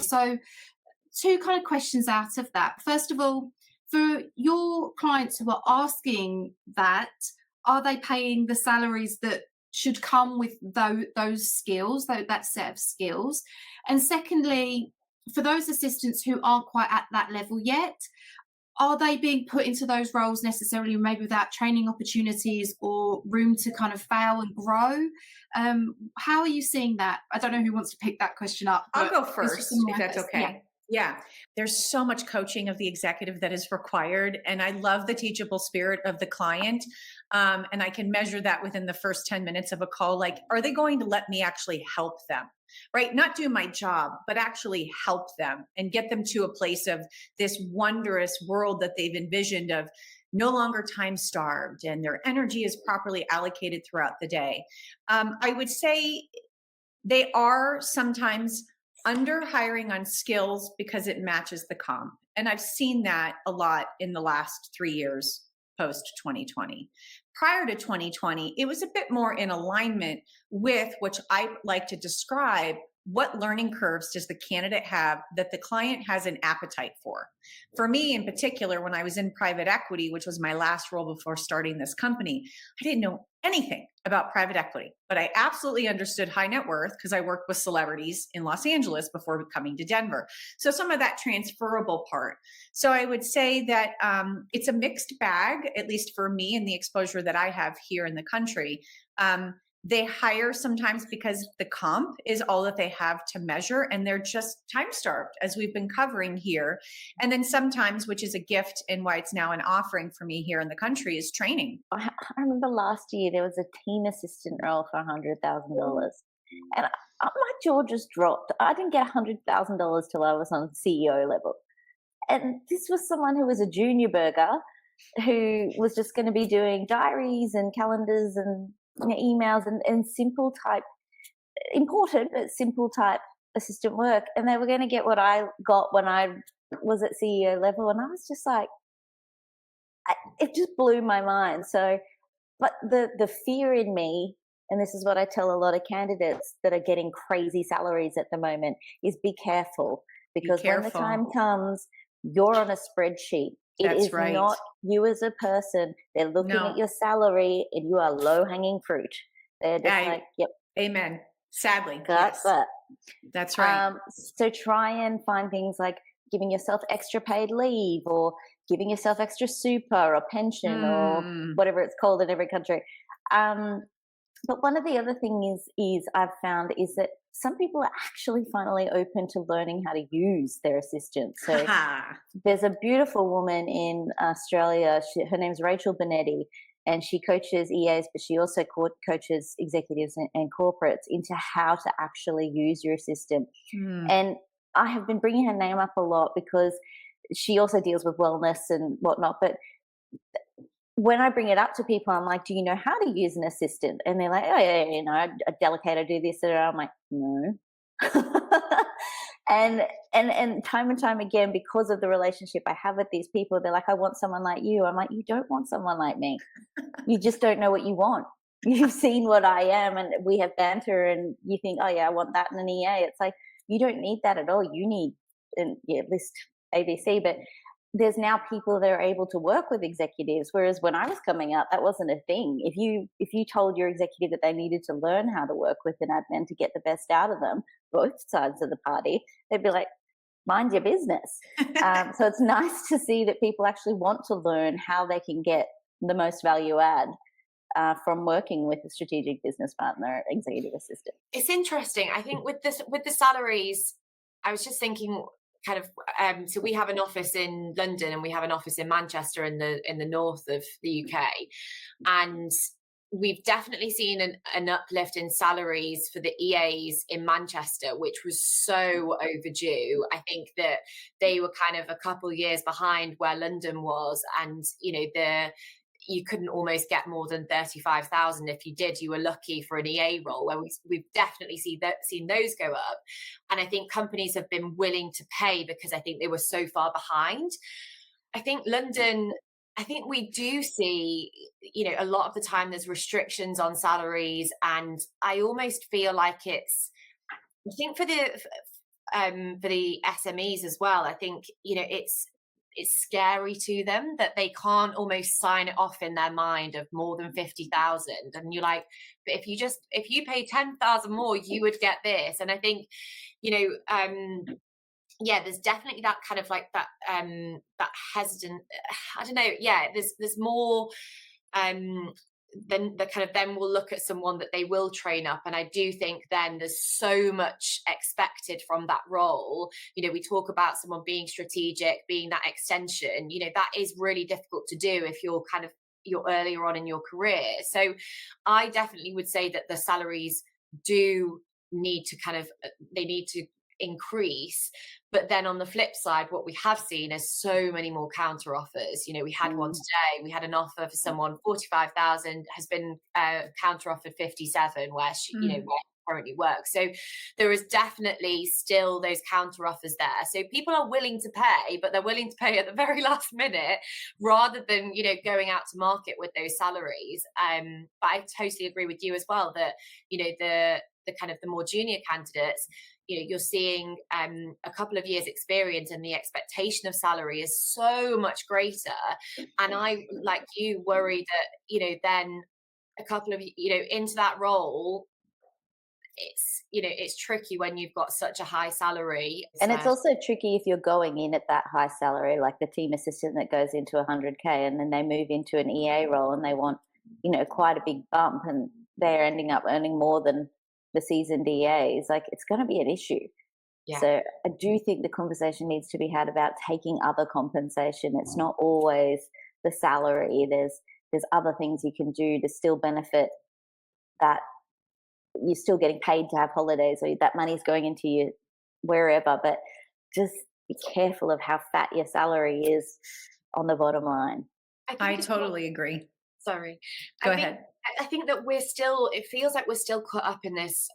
So two kind of questions out of that. First of all, for your clients who are asking that, are they paying the salaries that should come with those skills, that set of skills? And secondly, for those assistants who aren't quite at that level yet, are they being put into those roles necessarily maybe without training opportunities or room to kind of fail and grow? How are you seeing that? I don't know who wants to pick that question up, I'll but go it's just first, on if my that's list. Yeah. okay. Yeah, there's so much coaching of the executive that is required. And I love the teachable spirit of the client. And I can measure that within the first 10 minutes of a call. Like, are they going to let me actually help them? Right? Not do my job, but actually help them and get them to a place of this wondrous world that they've envisioned of no longer time starved and their energy is properly allocated throughout the day. I would say they are sometimes under hiring on skills because it matches the comp. And I've seen that a lot in the last 3 years post 2020. Prior to 2020, it was a bit more in alignment with which I like to describe what learning curves does the candidate have that the client has an appetite for. For me in particular, when I was in private equity, which was my last role before starting this company, I didn't know anything about private equity, but I absolutely understood high net worth because I worked with celebrities in Los Angeles before coming to Denver. So some of that transferable part. So I would say that it's a mixed bag, at least for me and the exposure that I have here in the country. They hire sometimes because the comp is all that they have to measure and they're just time starved, as we've been covering here. And then sometimes, which is a gift and why it's now an offering for me here in the country, is training. I remember last year there was a team assistant role for $100,000, and my jaw just dropped. I didn't get $100,000 till I was on CEO level, and this was someone who was a junior burger who was just going to be doing diaries and calendars and emails and simple type, important but simple type assistant work, and they were going to get what I got when I was at CEO level, and I was just like, it just blew my mind. So, but the fear in me, and this is what I tell a lot of candidates that are getting crazy salaries at the moment, is be careful, Be because when the careful. time comes, you're on a spreadsheet. It That's is right. not you as a person. They're looking No. at your salary, and you are low hanging fruit. They're just like, yep, Amen. Sadly, got yes. that. That's right. So try and find things like giving yourself extra paid leave, or giving yourself extra super or pension or whatever it's called in every country. But one of the other things is I've found is that some people are actually finally open to learning how to use their assistants. So there's a beautiful woman in Australia. Her name's Rachel Benetti, and she coaches EAs, but she also coaches executives and corporates into how to actually use your assistant. And I have been bringing her name up a lot because she also deals with wellness and whatnot. But when I bring it up to people, I'm like, do you know how to use an assistant? And they're like, oh, yeah, you know, I delegate, I do this. And I'm like, no. and time again, because of the relationship I have with these people, they're like, I want someone like you. I'm like, you don't want someone like me. You just don't know what you want. You've seen what I am, and we have banter, and you think, oh yeah, I want that in an EA. It's like, you don't need that at all. You need, at least ABC, but there's now people that are able to work with executives, whereas when I was coming up, that wasn't a thing. If you told your executive that they needed to learn how to work with an admin to get the best out of them, both sides of the party, they'd be like, mind your business. So it's nice to see that people actually want to learn how they can get the most value add from working with a strategic business partner, executive assistant. It's interesting. I think with the salaries, I was just thinking kind of so we have an office in London and we have an office in Manchester in the north of the UK, and we've definitely seen an uplift in salaries for the EAs in Manchester, which was so overdue. I think that they were kind of a couple of years behind where London was, and you couldn't almost get more than 35,000. If you did, you were lucky for an EA role, where we've definitely seen those go up. And I think companies have been willing to pay because I think they were so far behind. I think London, I think we do see, a lot of the time there's restrictions on salaries. And I almost feel like I think for the SMEs as well, I think, you know, it's scary to them that they can't almost sign it off in their mind of more than 50,000. And you're like, but if you pay 10,000 more, you would get this. And I think, you know, yeah, there's definitely that kind of like that hesitant, I don't know. Yeah, there's more, then the kind of then we'll look at someone that they will train up. And I do think then there's so much expected from that role. You know, we talk about someone being strategic, being that extension, you know, that is really difficult to do if you're earlier on in your career. So I definitely would say that the salaries do need to they need to increase. But then on the flip side, what we have seen is so many more counter offers. You know, we had one today. We had an offer for someone 45,000, has been counter offered 57, where she, you know, where she currently works. So there is definitely still those counter offers there. So people are willing to pay, but they're willing to pay at the very last minute rather than, you know, going out to market with those salaries. But I totally agree with you as well that, you know, the kind of the more junior candidates, you know, you're seeing a couple of years experience and the expectation of salary is so much greater. And I, like you, worry that, you know, then a couple of, you know, into that role, it's, you know, it's tricky when you've got such a high salary. And it's also tricky if you're going in at that high salary, like the team assistant that goes into 100K and then they move into an EA role and they want, you know, quite a big bump and they're ending up earning more than the seasoned EAs. Like, it's going to be an issue. Yeah. So I do think the conversation needs to be had about taking other compensation. It's not always the salary. There's other things you can do to still benefit that you're still getting paid to have holidays or that money's going into you wherever, but just be careful of how fat your salary is on the bottom line. I totally agree. Sorry. Go ahead. I think that it feels like we're still caught up in this.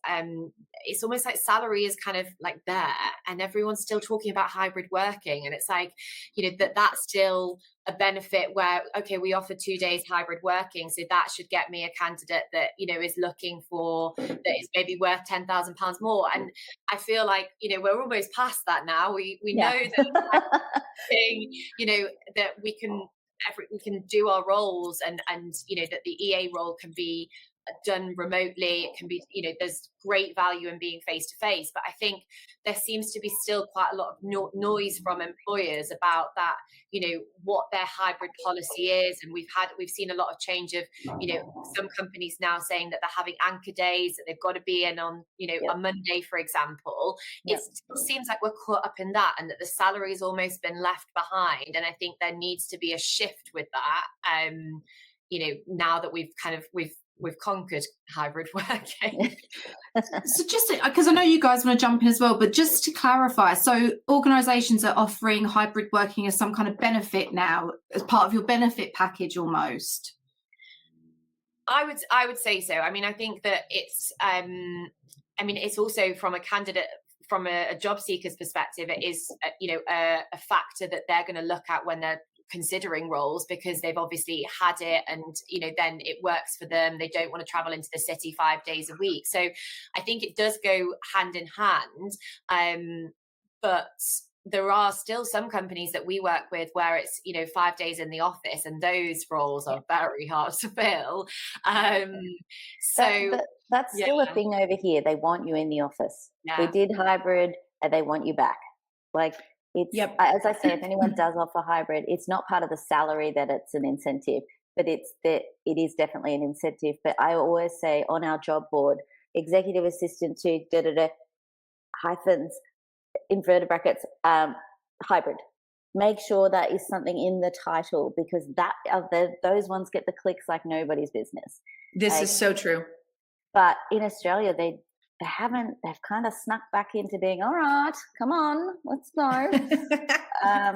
It's almost like salary is kind of like there and everyone's still talking about hybrid working. And it's like, you know, that's still a benefit where, okay, we offer 2 days hybrid working. So that should get me a candidate that, you know, is looking for, that is maybe worth £10,000 more. And I feel like, you know, we're almost past that now. We know that, you know, that we can do our roles and you know that the EA role can be done remotely. It can be, you know, there's great value in being face to face, but I think there seems to be still quite a lot of noise from employers about that, you know, what their hybrid policy is. And we've seen a lot of change of, you know, some companies now saying that they're having anchor days, that they've got to be in on, you know, a Monday, for example. It still seems like we're caught up in that and that the salary has almost been left behind. And I think there needs to be a shift with that. You know, now that we've conquered hybrid working. So just because I know you guys want to jump in as well, but just to clarify, so organisations are offering hybrid working as some kind of benefit now, as part of your benefit package almost. I would say so. I mean, I think that it's it's also from a candidate, from a job seeker's perspective, it is you know, a factor that they're going to look at when they're considering roles, because they've obviously had it and, you know, then it works for them. They don't want to travel into the city 5 days a week. So I think it does go hand in hand. But there are still some companies that we work with where it's, you know, 5 days in the office, and those roles are very hard to fill. So that's still a thing over here. They want you in the office. We did hybrid and they want you back. Like, it's, as I say, if anyone does offer hybrid, it's not part of the salary that it's an incentive, but it is definitely an incentive. But I always say on our job board, executive assistant to hyphens, inverted brackets, hybrid. Make sure that is something in the title, because those ones get the clicks like nobody's business. This is so true. But in Australia, they've kind of snuck back into being, all right, come on, let's go.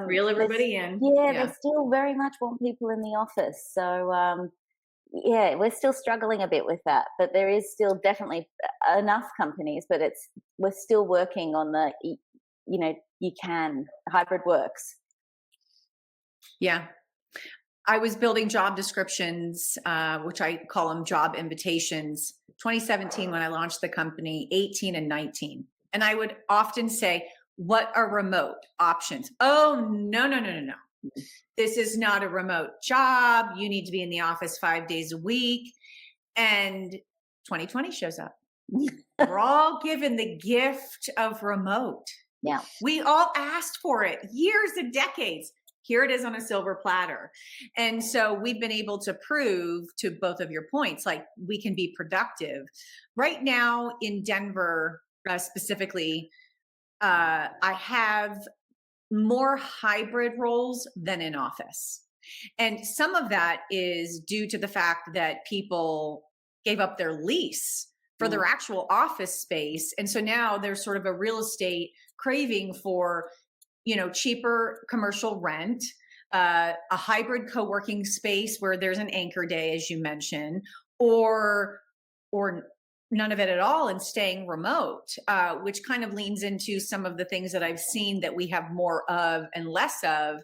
Reel everybody in. They still very much want people in the office. So, we're still struggling a bit with that. But there is still definitely enough companies, but we're still working on the, you know, hybrid works. Yeah. I was building job descriptions, which I call them job invitations, 2017 when I launched the company, 18 and 19. And I would often say, what are remote options? Oh, no, no, no, no, no. This is not a remote job. You need to be in the office 5 days a week. And 2020 shows up. We're all given the gift of remote. Yeah. We all asked for it years and decades. Here it is on a silver platter. And so we've been able to prove, to both of your points, like we can be productive. Right now in Denver, specifically, I have more hybrid roles than in office. And some of that is due to the fact that people gave up their lease for their actual office space. And so now there's sort of a real estate craving for, cheaper commercial rent, a hybrid co-working space where there's an anchor day, as you mentioned, or none of it at all and staying remote, which kind of leans into some of the things that I've seen that we have more of and less of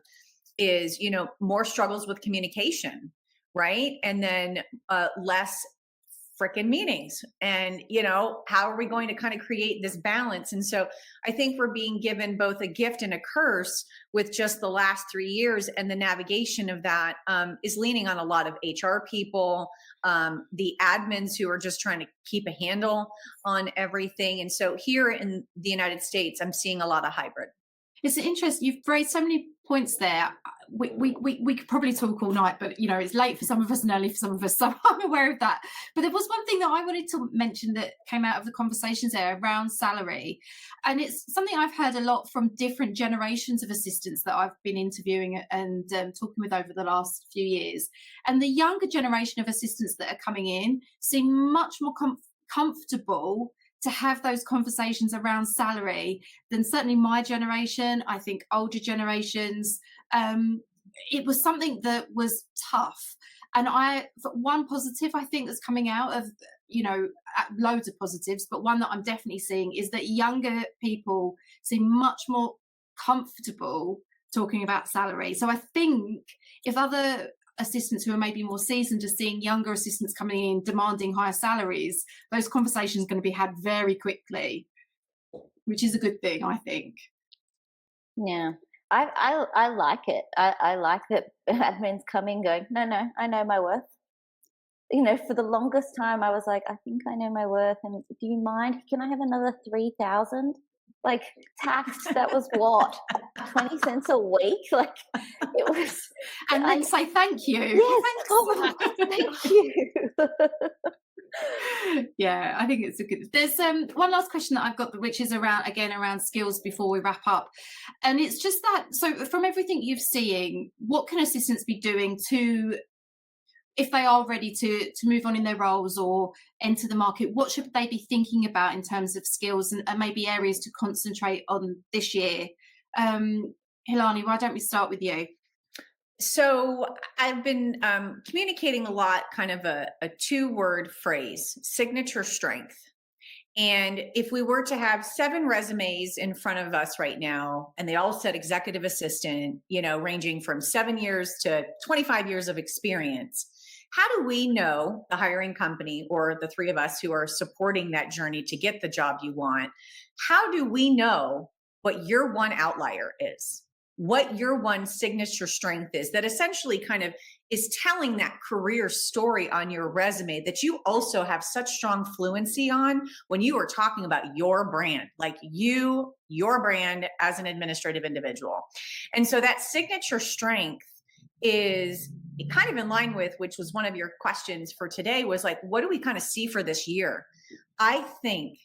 is, more struggles with communication, right? And then less frickin' meetings. And, how are we going to kind of create this balance? And so I think we're being given both a gift and a curse with just the last 3 years. And the navigation of that is leaning on a lot of HR people, the admins who are just trying to keep a handle on everything. And so here in the United States, I'm seeing a lot of hybrid. It's interesting. You've raised so many points there. We could probably talk all night, but it's late for some of us and early for some of us, so I'm aware of that. But there was one thing that I wanted to mention that came out of the conversations there around salary, and it's something I've heard a lot from different generations of assistants that I've been interviewing and talking with over the last few years. And the younger generation of assistants that are coming in seem much more comfortable to have those conversations around salary than certainly my generation. I think older generations, it was something that was tough. And one positive I think that's coming out of, loads of positives, but one that I'm definitely seeing is that younger people seem much more comfortable talking about salary. So I think if other assistants who are maybe more seasoned are seeing younger assistants coming in demanding higher salaries, those conversations are going to be had very quickly, which is a good thing, I think. Yeah, I like it. I like that admins coming going, no, I know my worth. For the longest time I was like, I think I know my worth, and do you mind? Can I have another 3,000? Like taxed, that was what, 20 cents a week? Like it was. And then say thank you. Yes, oh, thank you. Yeah, I think it's a good. There's one last question that I've got, which is around skills before we wrap up, and it's just that. So, from everything you've seen, what can assistants be doing to, if they are ready to move on in their roles or enter the market, what should they be thinking about in terms of skills and maybe areas to concentrate on this year? Hilani, why don't we start with you? So I've been communicating a lot, kind of a 2-word phrase, signature strength. And if we were to have 7 resumes in front of us right now, and they all said executive assistant, ranging from 7 years to 25 years of experience, how do we know, the hiring company or the 3 of us who are supporting that journey to get the job you want, how do we know what your one outlier is? What your one signature strength is that essentially kind of is telling that career story on your resume that you also have such strong fluency on when you are talking about your brand, like your brand as an administrative individual. And so that signature strength is kind of in line with, which was one of your questions for today, was like, what do we kind of see for this year? I think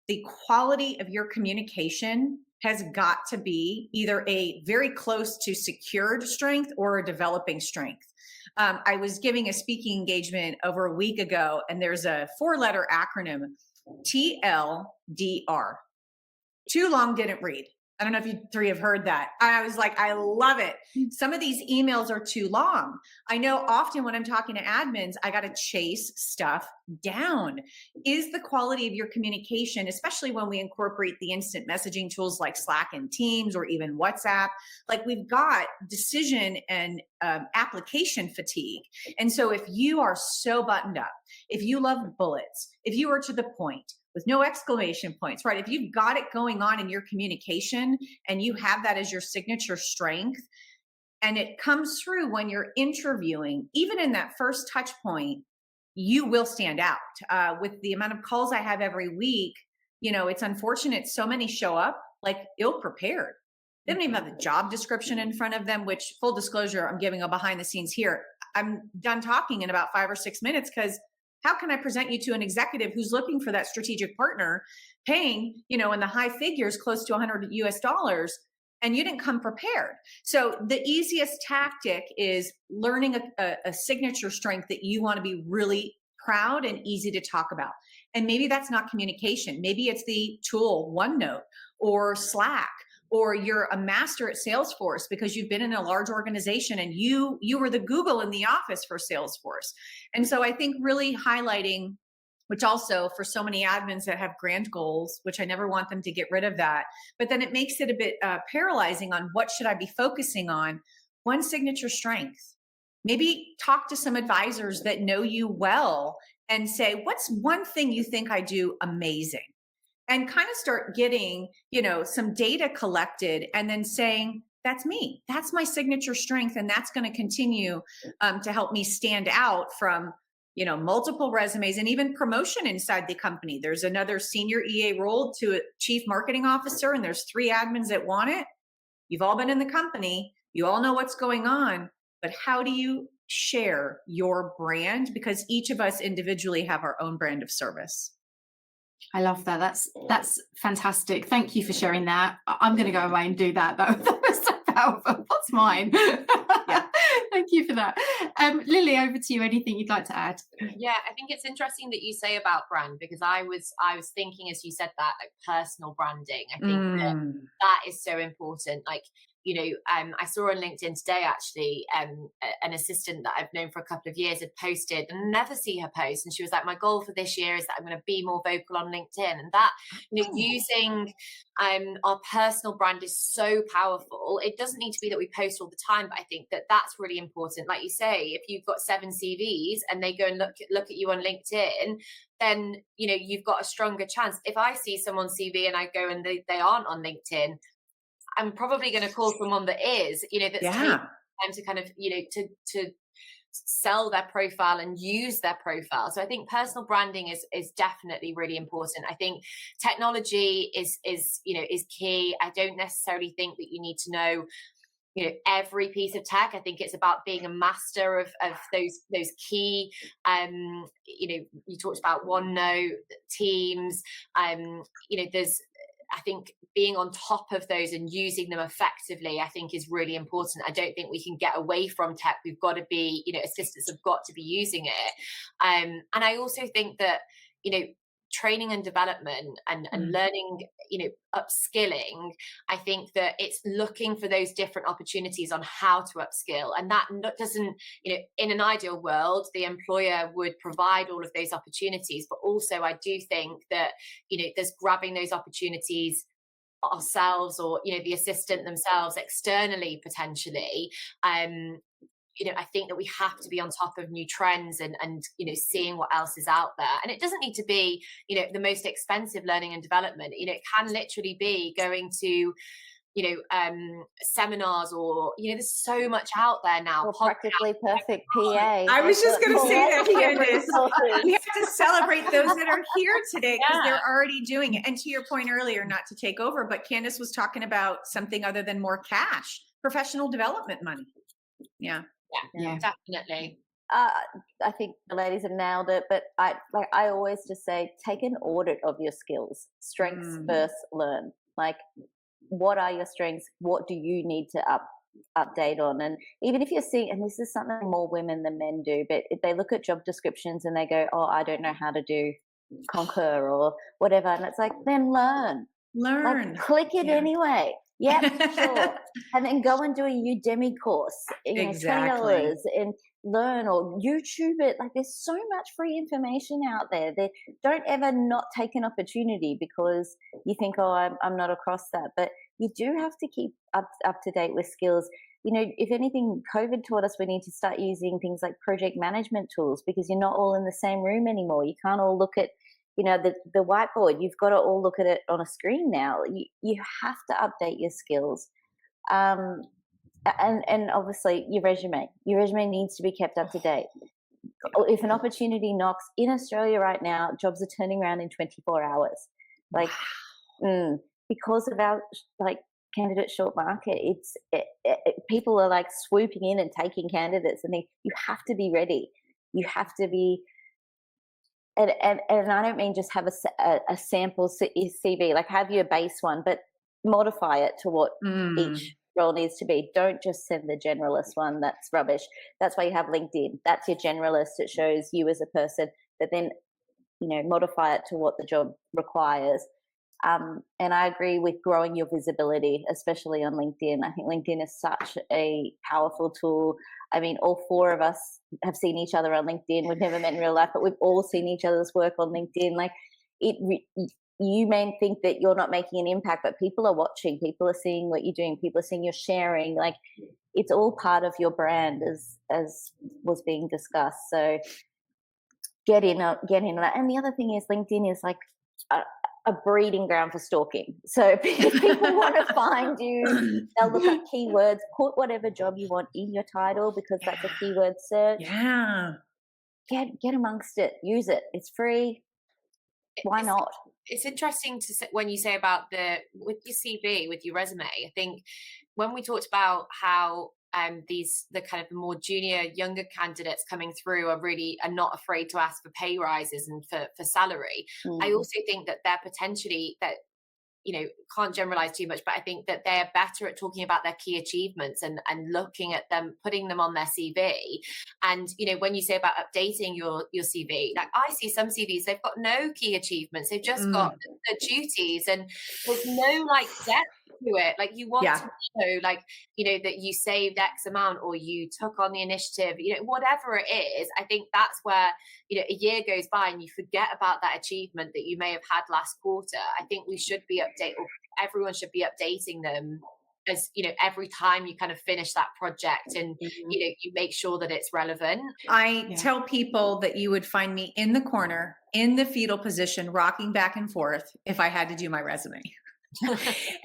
the quality of your communication has got to be either a very close to secured strength or a developing strength. I was giving a speaking engagement over a week ago, and there's a 4-letter acronym, TLDR. Too long, didn't read. I don't know if you 3 have heard that. I was like, I love it. Some of these emails are too long. I know often when I'm talking to admins, I got to chase stuff down. Is the quality of your communication, especially when we incorporate the instant messaging tools like Slack and Teams or even WhatsApp, like we've got decision and application fatigue. And so if you are so buttoned up, if you love bullets, if you are to the point, with no exclamation points, right? If you've got it going on in your communication and you have that as your signature strength, and it comes through when you're interviewing, even in that first touch point, you will stand out. With the amount of calls I have every week, it's unfortunate. So many show up like ill prepared. They don't even have the job description in front of them, which, full disclosure, I'm giving a behind the scenes here. I'm done talking in about 5 or 6 minutes, because how can I present you to an executive who's looking for that strategic partner paying, in the high figures, close to $100 US, and you didn't come prepared? So the easiest tactic is learning a signature strength that you want to be really proud and easy to talk about. And maybe that's not communication. Maybe it's the tool OneNote or Slack, or you're a master at Salesforce because you've been in a large organization and you were the Google in the office for Salesforce. And so I think really highlighting, which also for so many admins that have grand goals, which I never want them to get rid of that, but then it makes it a bit paralyzing on what should I be focusing on. One signature strength. Maybe talk to some advisors that know you well and say, what's one thing you think I do amazing? And kind of start getting, some data collected and then saying, that's me, that's my signature strength. And that's going to continue to help me stand out from, multiple resumes and even promotion inside the company. There's another senior EA role to a chief marketing officer, and there's 3 admins that want it. You've all been in the company. You all know what's going on, but how do you share your brand? Because each of us individually have our own brand of service. I love that. That's fantastic. Thank you for sharing that. I'm going to go away and do that, though. That was so powerful. What's mine? Yeah. Thank you for that. Lily, over to you. Anything you'd like to add? Yeah, I think it's interesting that you say about brand, because I was thinking as you said that, like, personal branding. I think that is so important. Like, I saw on LinkedIn today, actually, an assistant that I've known for a couple of years had posted, and I never see her post. And she was like, my goal for this year is that I'm going to be more vocal on LinkedIn. And that, using our personal brand is so powerful. It doesn't need to be that we post all the time, but I think that that's really important. Like you say, if you've got 7 CVs and they go and look at you on LinkedIn, then, you've got a stronger chance. If I see someone's CV and I go and they aren't on LinkedIn, I'm probably going to call someone that is, that's taking time to kind of, to sell their profile and use their profile. So I think personal branding is definitely really important. I think technology is key. I don't necessarily think that you need to know, every piece of tech. I think it's about being a master of those key, you talked about OneNote, Teams, there's, I think being on top of those and using them effectively, I think, is really important. I don't think we can get away from tech. We've got to be, assistants have got to be using it. And I also think that, training and development and learning, upskilling, I think that it's looking for those different opportunities on how to upskill. And that doesn't, in an ideal world, the employer would provide all of those opportunities. But also I do think that, there's grabbing those opportunities ourselves, or, the assistant themselves externally, potentially. I think that we have to be on top of new trends and seeing what else is out there. And it doesn't need to be, the most expensive learning and development. It can literally be going to, seminars, or, there's so much out there now. Or practically perfect PA. I was just going to say that, Candice. We have to celebrate those that are here today, because they're already doing it. And to your point earlier, not to take over, but Candice was talking about something other than more cash, professional development money. Yeah, definitely. I think the ladies have nailed it, but I always just say, take an audit of your skills. Strengths first, learn. Like, what are your strengths? What do you need to update on? And even if you're seeing, and this is something more women than men do, but if they look at job descriptions and they go, oh, I don't know how to do Concur or whatever, and it's like, then learn. Like, click it anyway. Yep, sure. And then go and do a Udemy course, $20, and learn, or YouTube it. Like, there's so much free information out there. Don't ever not take an opportunity because you think, oh, I'm not across that. But you do have to keep up to date with skills. If anything, COVID taught us we need to start using things like project management tools, because you're not all in the same room anymore. You can't all look at the whiteboard, you've got to all look at it on a screen now. You have to update your skills. And obviously your resume needs to be kept up to date. If an opportunity knocks in Australia right now, jobs are turning around in 24 hours. Like, because of our candidate short market, people are like swooping in and taking candidates, and you have to be ready. You have to be, and I don't mean just have a sample CV, like have your base one, but modify it to what each role needs to be. Don't just send the generalist one. That's rubbish. That's why you have LinkedIn. That's your generalist. It shows you as a person, but then, modify it to what the job requires. And I agree with growing your visibility, especially on LinkedIn. I think LinkedIn is such a powerful tool. I mean, all four of us have seen each other on LinkedIn. We've never met in real life, but we've all seen each other's work on LinkedIn. Like, you may think that you're not making an impact, but people are watching. People are seeing what you're doing. People are seeing you're sharing. Like, it's all part of your brand, as was being discussed. So get in on that. And the other thing is, LinkedIn is like a breeding ground for stalking. So if people want to find you, they'll look up keywords, put whatever job you want in your title, because that's a keyword search. Yeah. Get amongst it. Use it. It's free. Why not? It's interesting when you say about with your CV, with your resume. I think when we talked about how the kind of more junior, younger candidates coming through are not afraid to ask for pay rises and for salary. I also think that they're potentially can't generalize too much, but I think that they're better at talking about their key achievements and looking at them, putting them on their CV. And, when you say about updating your CV, like I see some CVs, they've got no key achievements. They've just got the duties, and there's no depth to it. Like, you want to know, that you saved X amount, or you took on the initiative, whatever it is. I think that's where, a year goes by and you forget about that achievement that you may have had last quarter. I think we should be everyone should be updating them as, every time you kind of finish that project, and, you make sure that it's relevant. I tell people that you would find me in the corner, in the fetal position, rocking back and forth if I had to do my resume.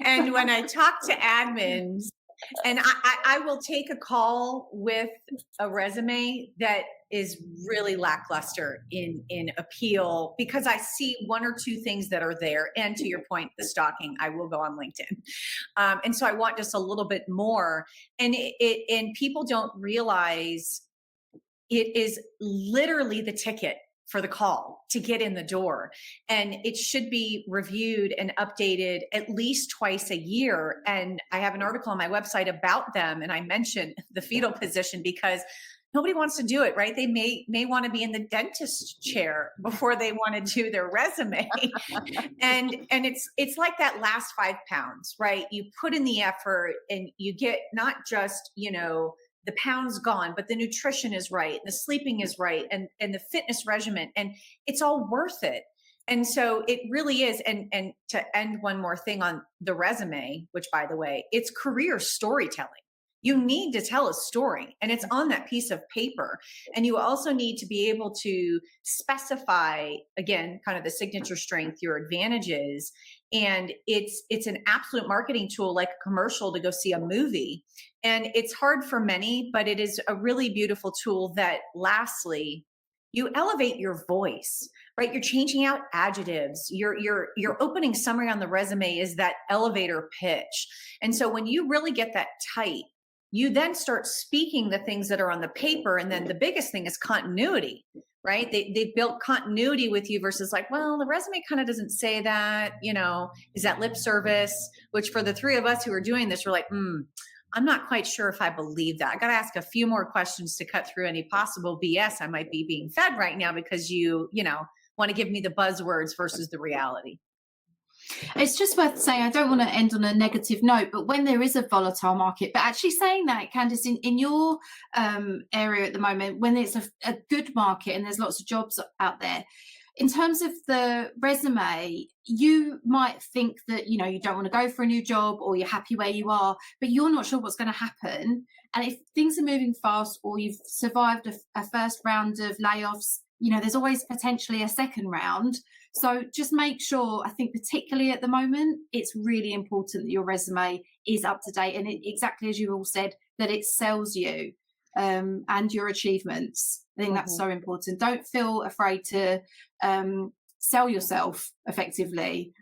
And when I talk to admins, and I will take a call with a resume that is really lackluster in appeal, because I see one or two things that are there. And to your point, the stalking, I will go on LinkedIn. And so I want just a little bit more. And and people don't realize it is literally the ticket for the call to get in the door. And it should be reviewed and updated at least twice a year. And I have an article on my website about them. And I mentioned the fetal position because nobody wants to do it, right? They may want to be in the dentist chair before they want to do their resume. and it's like that last 5 pounds, right? You put in the effort and you get not just, the pounds gone, but the nutrition is right, and the sleeping is right, and the fitness regimen, and it's all worth it. And so it really is. And to end one more thing on the resume, which, by the way, it's career storytelling. You need to tell a story, and it's on that piece of paper. And you also need to be able to specify, again, kind of the signature strength, your advantages. And it's an absolute marketing tool, like a commercial to go see a movie. And it's hard for many, but it is a really beautiful tool that, lastly, you elevate your voice, right? You're changing out adjectives. Your opening summary on the resume is that elevator pitch. And so when you really get that tight, you then start speaking the things that are on the paper. And then the biggest thing is continuity, right? They've built continuity with you versus like, well, the resume kind of doesn't say that, is that lip service, which for the three of us who are doing this, we're like, I'm not quite sure if I believe that. I got to ask a few more questions to cut through any possible BS I might be being fed right now, because you want to give me the buzzwords versus the reality. It's just worth saying, I don't want to end on a negative note, but when there is a volatile market, but actually saying that, Candice, in your area at the moment, when it's a good market and there's lots of jobs out there, in terms of the resume, you might think that, you don't want to go for a new job, or you're happy where you are, but you're not sure what's going to happen. And if things are moving fast, or you've survived a first round of layoffs, you know, there's always potentially a second round. So just make sure, I think particularly at the moment, it's really important that your resume is up to date, and exactly as you all said, that it sells you and your achievements. I think that's so important. Don't feel afraid to sell yourself effectively.